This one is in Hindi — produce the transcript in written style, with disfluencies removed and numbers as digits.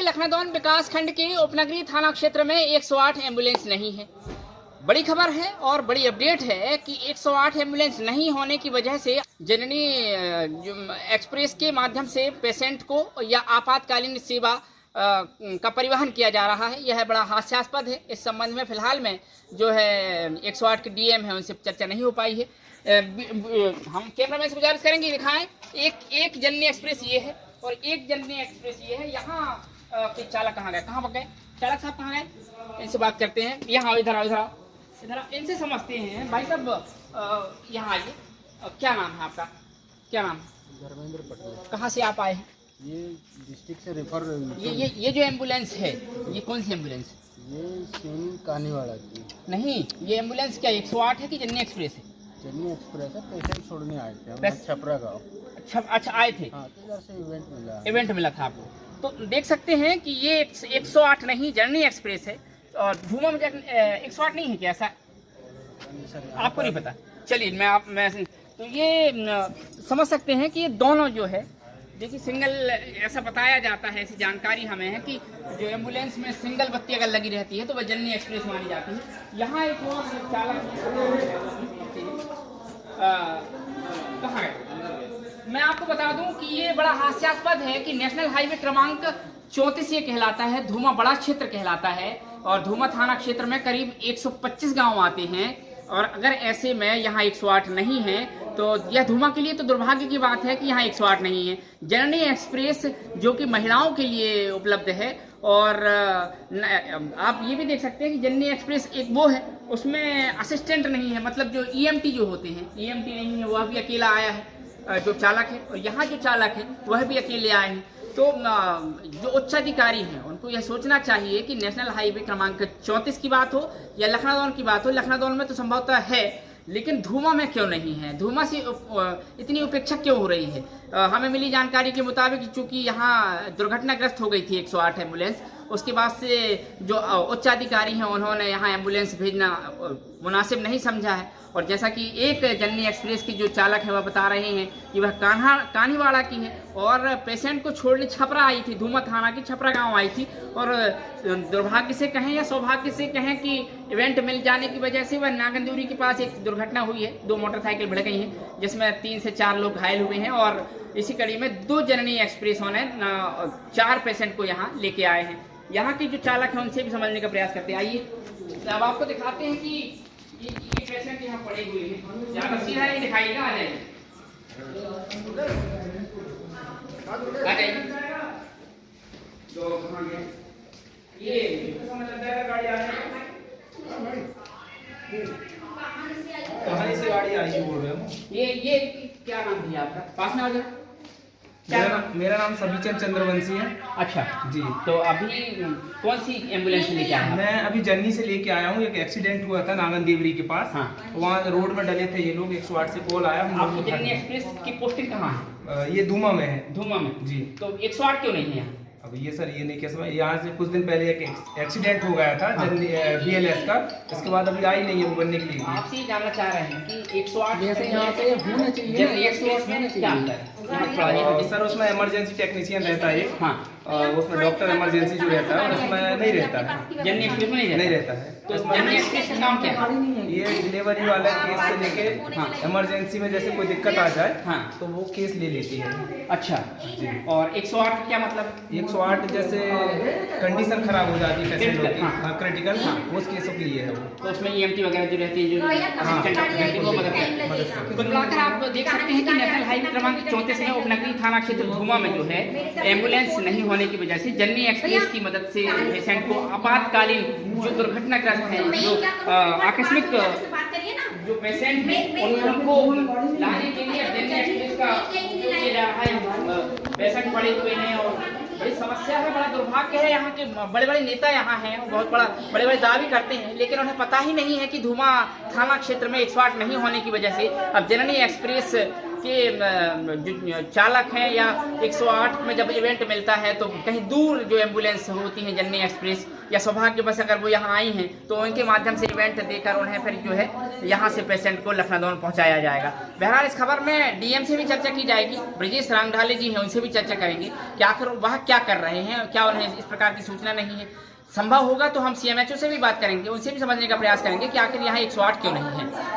लखनादौन विकास खंड के उपनगरीय थाना क्षेत्र में 108 एम्बुलेंस नहीं है। बड़ी खबर है और बड़ी अपडेट है कि 108 एम्बुलेंस नहीं होने की वजह से जननी एक्सप्रेस के माध्यम से पेशेंट को या आपातकालीन सेवा का परिवहन किया जा रहा है। यह बड़ा हास्यास्पद है। इस संबंध में फिलहाल में जो है 108 के डीएम है उनसे चर्चा नहीं हो पाई है। हम कैमरामैन से गुजारिश करेंगे दिखाएं। एक जननी एक्सप्रेस ये है और एक जननी एक्सप्रेस ये है। यहाँ के चालक कहाँ गए, कहाँ गए चालक साहब, कहाँ गए? इनसे बात करते हैं। यहाँ इधर आओ, इधर इनसे समझते हैं। भाई साहब यहाँ आइए। क्या नाम है आपका? क्या नाम है? धर्मेंद्र पटेल। कहाँ से आप आए हैं? ये डिस्ट्रिक्ट से रेफर। ये जो एम्बुलेंस है ये कौन सी एम्बुलेंस है? ये सीन कानीवाड़ा की नहीं, ये एम्बुलेंस क्या 108 है कि जननी एक्सप्रेस है? चन्नी एक्सप्रेस है। पेशेंट छोड़ने आए थे हम छपरा गाँव। अच्छा आए थे। हाँ, तो इधर से इवेंट मिला था आपको। तो देख सकते हैं कि ये 108 नहीं जननी एक्सप्रेस है और धूमा में 108 नहीं है क्या? ऐसा आपको नहीं पता? चलिए मैं तो ये समझ सकते हैं कि ये दोनों जो है, देखिए सिंगल, ऐसा बताया जाता है, ऐसी जानकारी हमें है कि जो एम्बुलेंस में सिंगल बत्ती अगर लगी रहती है तो वह जननी एक्सप्रेस मानी जाती है। यहाँ एक और चालक कहाँ है? मैं आपको बता दूं कि ये बड़ा हास्यास्पद है कि नेशनल हाईवे क्रमांक 34 ये कहलाता है, धूमा बड़ा क्षेत्र कहलाता है और धूमा थाना क्षेत्र में करीब 125 गांव आते हैं। और अगर ऐसे में यहाँ 108 नहीं है तो यह धूमा के लिए तो दुर्भाग्य की बात है कि यहाँ 108 नहीं है। जननी एक्सप्रेस जो कि महिलाओं के लिए उपलब्ध है और आप ये भी देख सकते हैं कि जननी एक्सप्रेस एक वो है, उसमें असिस्टेंट नहीं है, मतलब जो ईएमटी जो होते हैं, ईएमटी नहीं है, वह भी अकेला आया है जो चालक है, और यहाँ जो चालक है वह भी अकेले आए हैं। तो जो उच्चाधिकारी हैं उनको यह सोचना चाहिए कि नेशनल हाईवे क्रमांक 34 की बात हो या लखनादौन की बात हो, लखनादौन में तो संभवतः है लेकिन धूमा में क्यों नहीं है? धूमा से इतनी उपेक्षा क्यों हो रही है? हमें मिली जानकारी के मुताबिक चूंकि यहाँ दुर्घटनाग्रस्त हो गई थी 108 एम्बुलेंस, उसके बाद से जो उच्चाधिकारी हैं उन्होंने यहाँ एम्बुलेंस भेजना मुनासिब नहीं समझा है। और जैसा कि एक जननी एक्सप्रेस की जो चालक है वह बता रहे हैं कि वह कानीवाड़ा की है और पेशेंट को छोड़ने छपरा आई थी, धूमा थाना की छपरा गांव आई थी। और दुर्भाग्य से कहें या सौभाग्य से कहें कि इवेंट मिल जाने की वजह से वह नागंदूरी के पास एक दुर्घटना हुई है। 2 मोटरसाइकिल भिड़ गई हैं जिसमें 3 से 4 लोग घायल हुए हैं और इसी कड़ी में 2 जननी एक्सप्रेसों ने 4 पेशेंट को यहाँ लेके आए हैं। यहाँ के जो चालक हैं उनसे भी समझने का प्रयास करते हैं। आइए अब आपको दिखाते हैं कि ये पेशेंट यहाँ पड़े हुए हैं। यहाँ सीधा नहीं दिखाइएगा, आ जाइए ये गाड़ी आ रही है। कहाँ से गाड़ी आई बोल रहे हो? ये क्या नाम दिया आपका? पास में आ जाए। मेरा नाम सभीचंद चंद्रवंशी है। अच्छा जी। तो अभी कौन सी एम्बुलेंस लेके आया? मैं अभी जर्नी से लेके आया हूँ। एक एक्सीडेंट हुआ था नागन देवरी के पास। हाँ। वहाँ रोड में डले थे ये लोग। 108 से कॉल आया। आपकी जननी एक्सप्रेस की पोस्टिंग कहाँ है? ये धूमा में है। धूमा में जी। तो 108 क्यों नहीं है यहाँ? अब ये सर ये नहीं कह सकता। यहाँ से कुछ दिन पहले एक एक्सीडेंट हो गया था BLS का। इसके बाद अभी आई नहीं है वो बनने के लिए। आपसे ये जानना चाह रहे हैं कि 108 जैसे यहाँ पे होना चाहिए, जननी एक्सप्रेस में क्या अंतर है? सर उसमें इमरजेंसी टेक्नीशियन रहता है। हाँ। उसमें डॉक्टर इमरजेंसी जो रहता है और उसमें नहीं रहता है। जननी एक्सप्रेस में नहीं रहता है। तो जननी एक्सप्रेस का काम क्या है? ये डिलीवरी वाला केस से लेके हाँ। इमरजेंसी में जैसे कोई दिक्कत आ जाए हाँ। तो वो केस ले लेती है। अच्छा जी। और 108 का क्या मतलब? 108 जैसे कंडीशन खराब हो जाती है पेशेंट की, हाँ। क्रिटिकल, उस केसों के लिए है वो। तो उसमें EMT वगैरह जो रहती है, जो असिस्टेंट रहती है, वो मदद करती है। तो मिलाकर आप देख सकते हैं कि नेशनल हाईवे क्रमांक 34 में उपनगरीय थाना क्षेत्र धूमा में जो है एम्बुलेंस नहीं होने की वजह से जननी एक्सप्रेस की मदद से पेशेंट को आपातकालीन जो दुर्घटनाग्रस्त है, जो आकस्मिक जो पेशेंट है उनको लाने के लिए जननी एक्सप्रेस का उपयोग किया जा रहा है। पेशेंट पड़े हुए हैं और बड़ी समस्या है, बड़ा दुर्भाग्य है। यहाँ के बड़े बड़े नेता यहाँ हैं, बहुत बड़े बड़े दावे करते हैं, लेकिन उन्हें पता ही नहीं है कि धूमा थाना क्षेत्र में 108 नहीं होने की वजह से अब जननी एक्सप्रेस कि जो चालक हैं या 108 में जब इवेंट मिलता है तो कहीं दूर जो एम्बुलेंस होती हैं, जननी एक्सप्रेस या सौभाग्य बस, अगर वो यहाँ आई हैं तो उनके माध्यम से इवेंट देकर उन्हें फिर जो है यहाँ से पेशेंट को लखनऊ पहुँचाया जाएगा। बहरहाल इस खबर में डीएम से भी चर्चा की जाएगी, ब्रजेश रांगढाले जी हैं उनसे भी चर्चा करेंगे कि आखिर वह क्या कर रहे हैं, क्या उन्हें इस प्रकार की सूचना नहीं है। संभव होगा तो हम सीएमएचओ से भी बात करेंगे, उनसे भी समझने का प्रयास करेंगे कि आखिर यहाँ 108 क्यों नहीं है।